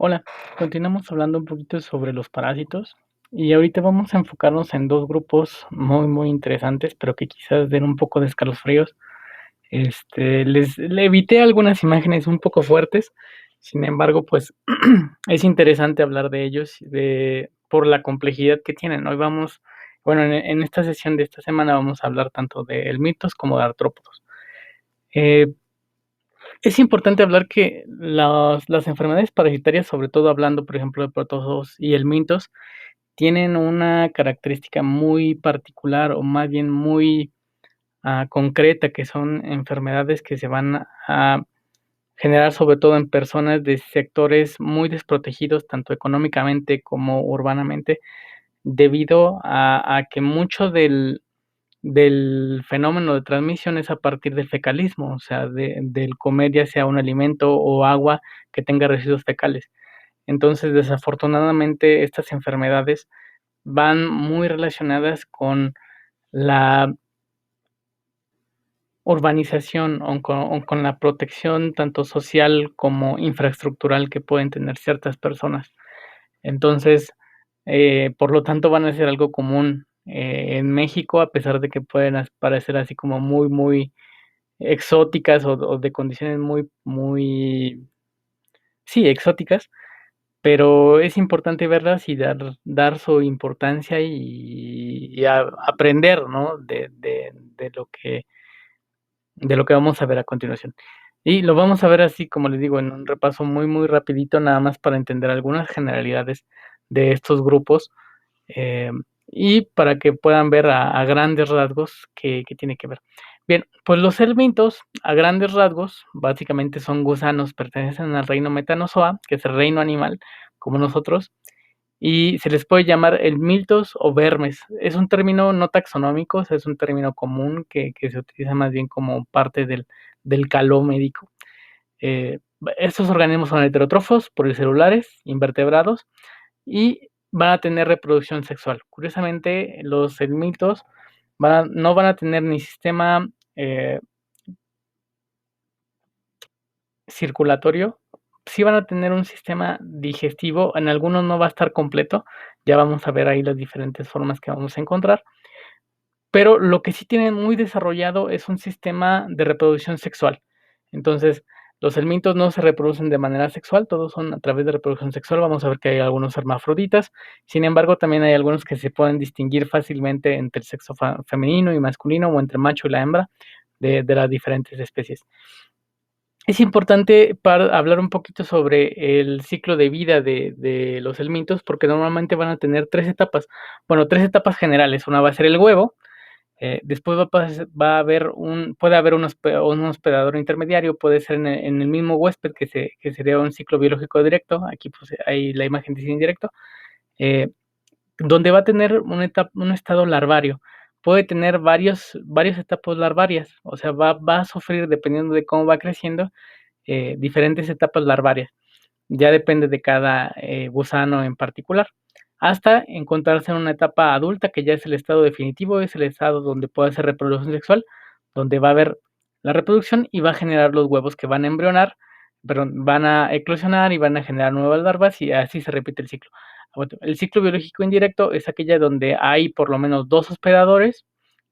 Hola, continuamos hablando un poquito sobre los parásitos y ahorita vamos a enfocarnos en dos grupos muy interesantes, pero que quizás den un poco de escalofríos. Le evité algunas imágenes un poco fuertes, sin embargo, pues es interesante hablar de ellos por la complejidad que tienen. Bueno, en esta sesión de esta semana vamos a hablar tanto de helmintos como de artrópodos. Eh, es importante hablar que las enfermedades parasitarias, sobre todo hablando, por ejemplo, de protozoos y helmintos, tienen una característica muy particular, o más bien muy concreta, que son enfermedades que se van a generar sobre todo en personas de sectores muy desprotegidos, tanto económicamente como urbanamente, debido a que mucho del fenómeno de transmisión es a partir del fecalismo, o sea, del comer ya sea un alimento o agua que tenga residuos fecales. Entonces, desafortunadamente, estas enfermedades van muy relacionadas con la urbanización o con la protección tanto social como infraestructural que pueden tener ciertas personas. Entonces, por lo tanto, van a ser algo común en México, a pesar de que pueden parecer así como muy exóticas o de condiciones muy, sí, exóticas, pero es importante verlas y dar su importancia y aprender, ¿no? De lo que vamos a ver a continuación. Y lo vamos a ver así, como les digo, en un repaso muy rapidito, nada más para entender algunas generalidades de estos grupos, eh, y para que puedan ver a grandes rasgos qué tiene que ver. Bien, pues los helmintos, a grandes rasgos, básicamente son gusanos, pertenecen al reino Metanozoa, que es el reino animal, como nosotros, y se les puede llamar helmintos o vermes. Es un término no taxonómico, o sea, es un término común que se utiliza más bien como parte del caló médico. Eh, Estos organismos son heterótrofos, pluricelulares, invertebrados y van a tener reproducción sexual. Curiosamente, los helmintos no van a tener ni sistema circulatorio, sí van a tener un sistema digestivo, en algunos no va a estar completo, ya vamos a ver ahí las diferentes formas que vamos a encontrar, pero lo que sí tienen muy desarrollado es un sistema de reproducción sexual. Entonces, los helmintos no se reproducen de manera sexual, todos son a través de reproducción sexual, vamos a ver que hay algunos hermafroditas, sin embargo, también hay algunos que se pueden distinguir fácilmente entre el sexo femenino y masculino o entre macho y la hembra de las diferentes especies. Es importante para hablar un poquito sobre el ciclo de vida de los helmintos, porque normalmente van a tener 3 etapas. Bueno, 3 etapas generales. Una va a ser el huevo, después va a haber puede haber un hospedador intermediario, puede ser en el mismo huésped, que sería un ciclo biológico directo. Aquí, pues, hay la imagen dice indirecto, eh, donde va a tener un estado larvario. Puede tener varios etapas larvarias, o sea, va a sufrir, dependiendo de cómo va creciendo, diferentes etapas larvarias. Ya depende de cada gusano en particular, hasta encontrarse en una etapa adulta, que ya es el estado definitivo, es el estado donde puede hacer reproducción sexual, donde va a haber la reproducción y va a generar los huevos que van a embrionar, perdón, van a eclosionar y van a generar nuevas larvas y así se repite el ciclo. Bueno, el ciclo biológico indirecto es aquella donde hay por lo menos dos hospedadores,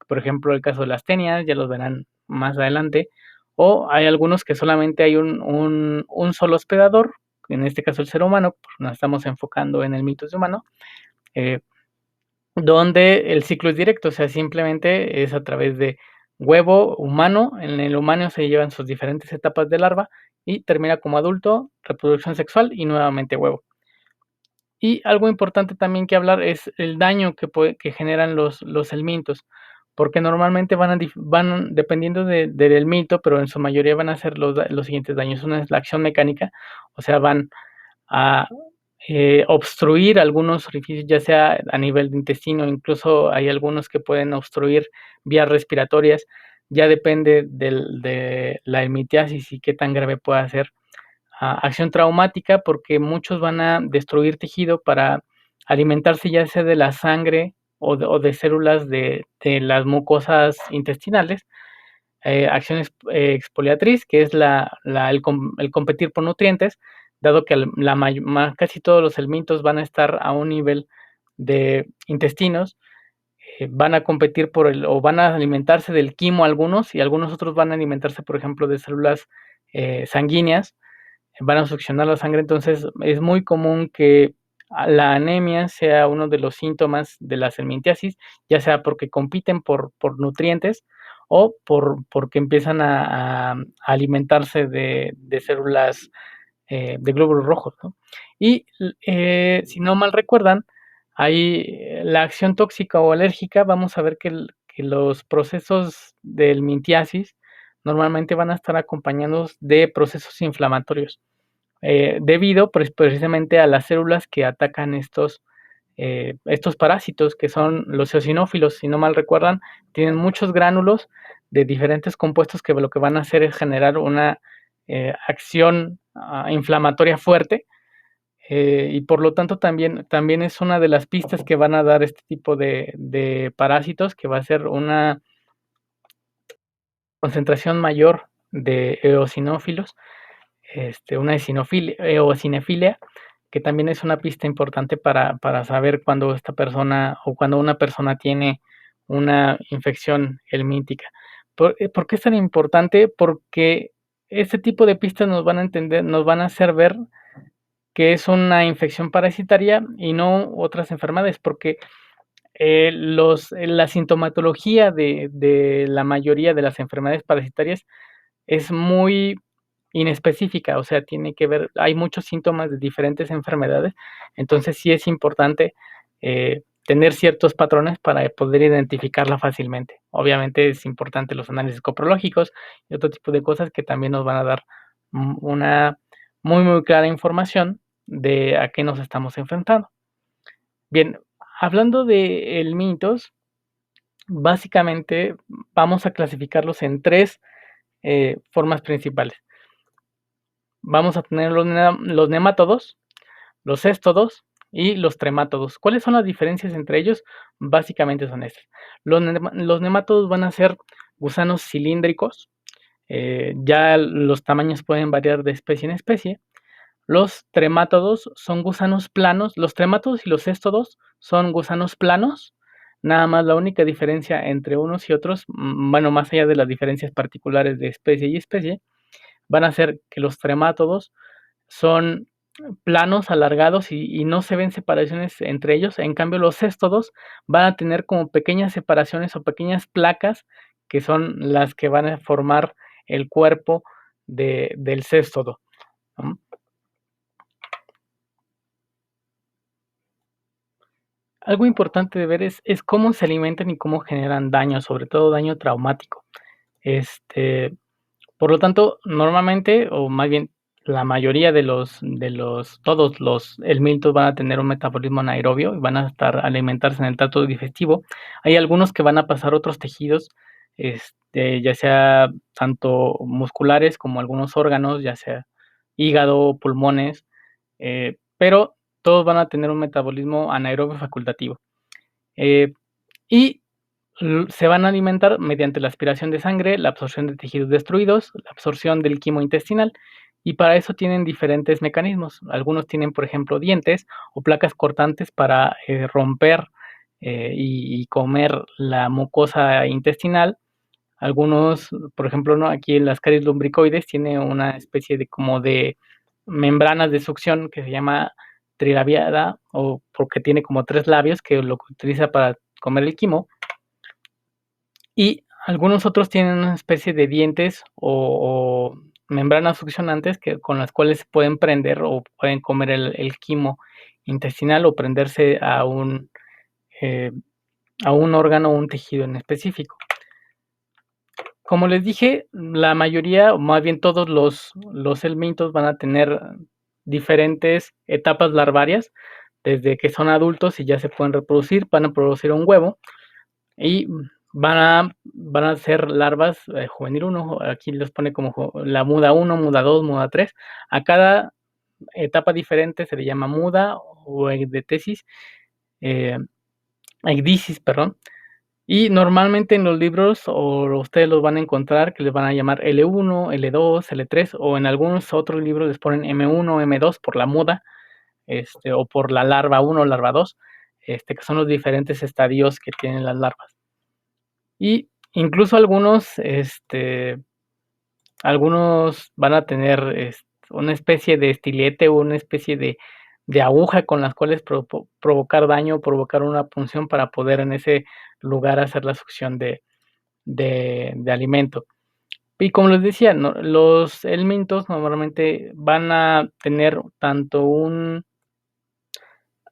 por ejemplo, el caso de las tenias, ya los verán más adelante, o hay algunos que solamente hay un solo hospedador, en este caso el ser humano, pues nos estamos enfocando en el mitos humano, eh, donde el ciclo es directo, o sea, simplemente es a través de huevo humano, en el humano se llevan sus diferentes etapas de larva y termina como adulto, reproducción sexual y nuevamente huevo. Y algo importante también que hablar es el daño que generan los helmintos, porque normalmente van dependiendo del helminto, pero en su mayoría van a ser los siguientes daños. Una es la acción mecánica, o sea, van a obstruir algunos orificios, ya sea a nivel de intestino, incluso hay algunos que pueden obstruir vías respiratorias, ya depende de la helmintiasis y qué tan grave pueda ser. Acción traumática, porque muchos van a destruir tejido para alimentarse ya sea de la sangre o de células de las mucosas intestinales. Acción expoliatriz, que es el competir por nutrientes, dado que casi todos los helmintos van a estar a un nivel de intestinos, van a competir o van a alimentarse del quimo algunos, y algunos otros van a alimentarse, por ejemplo, de células sanguíneas, van a succionar la sangre. Entonces es muy común que la anemia sea uno de los síntomas de la helmintiasis, ya sea porque compiten por nutrientes o porque empiezan a alimentarse de células de glóbulos rojos, ¿no? Y si no mal recuerdan, hay la acción tóxica o alérgica. Vamos a ver que los procesos de helmintiasis normalmente van a estar acompañados de procesos inflamatorios, debido precisamente a las células que atacan estos parásitos, que son los eosinófilos. Si no mal recuerdan, tienen muchos gránulos de diferentes compuestos que lo que van a hacer es generar una acción inflamatoria fuerte, y por lo tanto también es una de las pistas que van a dar este tipo de parásitos, que va a ser una concentración mayor de eosinófilos, una eosinofilia, que también es una pista importante para saber cuando esta persona o cuando una persona tiene una infección helmíntica. ¿Por qué es tan importante? Porque este tipo de pistas nos van a hacer ver que es una infección parasitaria y no otras enfermedades, porque la sintomatología de la mayoría de las enfermedades parasitarias es muy inespecífica. O sea, tiene que ver, hay muchos síntomas de diferentes enfermedades. Entonces sí es importante tener ciertos patrones para poder identificarla fácilmente. Obviamente es importante los análisis coprológicos y otro tipo de cosas que también nos van a dar una muy clara información de a qué nos estamos enfrentando. Bien, hablando de helmintos, básicamente vamos a clasificarlos en tres formas principales. Vamos a tener los nemátodos, los céstodos y los tremátodos. ¿Cuáles son las diferencias entre ellos? Básicamente son estas. Los nemátodos van a ser gusanos cilíndricos, ya los tamaños pueden variar de especie en especie. Los tremátodos son gusanos planos. Los tremátodos y los céstodos son gusanos planos. Nada más, la única diferencia entre unos y otros, bueno, más allá de las diferencias particulares de especie y especie, van a ser que los tremátodos son planos, alargados, y no se ven separaciones entre ellos. En cambio, los céstodos van a tener como pequeñas separaciones o pequeñas placas, que son las que van a formar el cuerpo del céstodo, ¿no? Algo importante de ver es cómo se alimentan y cómo generan daño, sobre todo daño traumático. Este, por lo tanto, normalmente, o más bien la mayoría todos los helmintos van a tener un metabolismo anaerobio y van a alimentarse en el tracto digestivo. Hay algunos que van a pasar a otros tejidos, ya sea tanto musculares como algunos órganos, ya sea hígado, pulmones, pero todos van a tener un metabolismo anaerobio facultativo. Y se van a alimentar mediante la aspiración de sangre, la absorción de tejidos destruidos, la absorción del quimo intestinal, y para eso tienen diferentes mecanismos. Algunos tienen, por ejemplo, dientes o placas cortantes para romper y comer la mucosa intestinal. Algunos, por ejemplo, ¿no? Aquí en las caries lumbricoides tiene una especie de membranas de succión que se llama trilabiada, o porque tiene como 3 labios que lo utiliza para comer el quimo. Y algunos otros tienen una especie de dientes o membranas succionantes con las cuales se pueden prender o pueden comer el quimo intestinal o prenderse eh, a un órgano o un tejido en específico. Como les dije, la mayoría, o más bien todos los helmintos van a tener diferentes etapas larvarias, desde que son adultos y ya se pueden reproducir, van a producir un huevo y van a ser larvas juvenil 1. Aquí los pone como la muda 1, muda 2, muda 3. A cada etapa diferente se le llama muda o ecdisis, perdón. Y normalmente en los libros, o ustedes los van a encontrar que les van a llamar L1, L2, L3, o en algunos otros libros les ponen M1, M2 por la muda, o por la larva 1, larva 2, que son los diferentes estadios que tienen las larvas. Y incluso algunos van a tener una especie de estilete o una especie de aguja con las cuales provocar daño, provocar una punción para poder en ese lugar hacer la succión de alimento. Y como les decía, los helmintos normalmente van a tener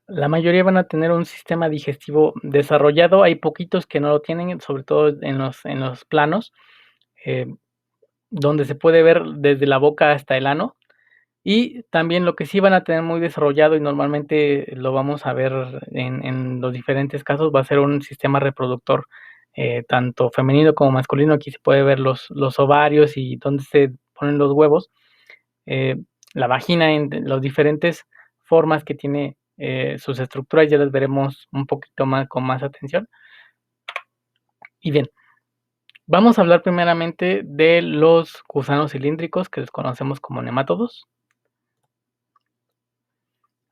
la mayoría van a tener un sistema digestivo desarrollado. Hay poquitos que no lo tienen, sobre todo en los planos, eh, donde se puede ver desde la boca hasta el ano. Y también lo que sí van a tener muy desarrollado, y normalmente lo vamos a ver en los diferentes casos, va a ser un sistema reproductor, tanto femenino como masculino. Aquí se puede ver los ovarios y dónde se ponen los huevos, eh, la vagina, en las diferentes formas que tiene, sus estructuras, ya las veremos un poquito más con más atención. Y bien, vamos a hablar primeramente de los gusanos cilíndricos, que los conocemos como nemátodos.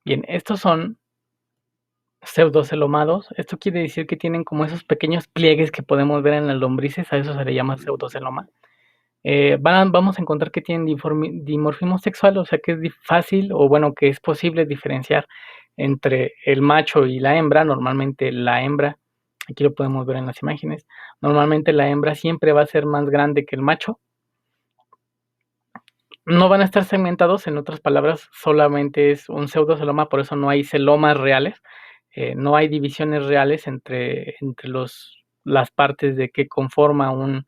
Bien, estos son pseudocelomados. Esto quiere decir que tienen como esos pequeños pliegues que podemos ver en las lombrices, a eso se le llama pseudoceloma. Vamos a encontrar que tienen dimorfismo sexual, o sea que es fácil, o bueno, que es posible diferenciar entre el macho y la hembra. Normalmente la hembra, aquí lo podemos ver en las imágenes, normalmente la hembra siempre va a ser más grande que el macho. No van a estar segmentados, en otras palabras, solamente es un pseudoceloma, por eso no hay celomas reales, no hay divisiones reales entre las partes de que conforma un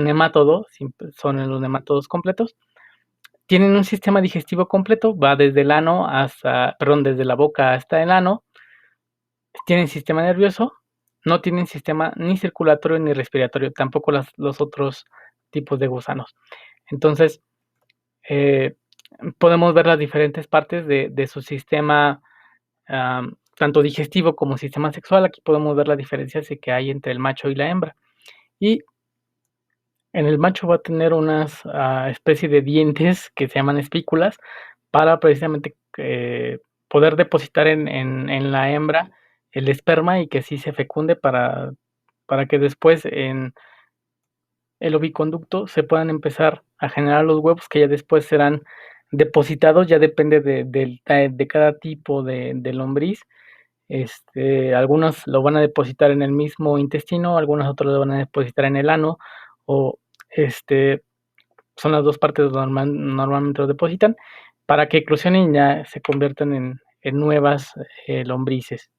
nemátodo, son los nemátodos completos. Tienen un sistema digestivo completo, va desde el ano hasta, perdón, desde la boca hasta el ano. Tienen sistema nervioso, no tienen sistema ni circulatorio ni respiratorio, tampoco los otros tipos de gusanos. Entonces, eh, podemos ver las diferentes partes de su sistema, tanto digestivo como sistema sexual. Aquí podemos ver las diferencias que hay entre el macho y la hembra. Y en el macho va a tener unas especie de dientes que se llaman espículas para precisamente poder depositar en la hembra el esperma y que así se fecunde para que después en el oviconducto se puedan empezar a generar los huevos que ya después serán depositados. Ya depende de cada tipo de lombriz. Algunos lo van a depositar en el mismo intestino, algunos otros lo van a depositar en el ano, o son las dos partes donde normalmente lo depositan, para que eclosionen y ya se conviertan en nuevas lombrices.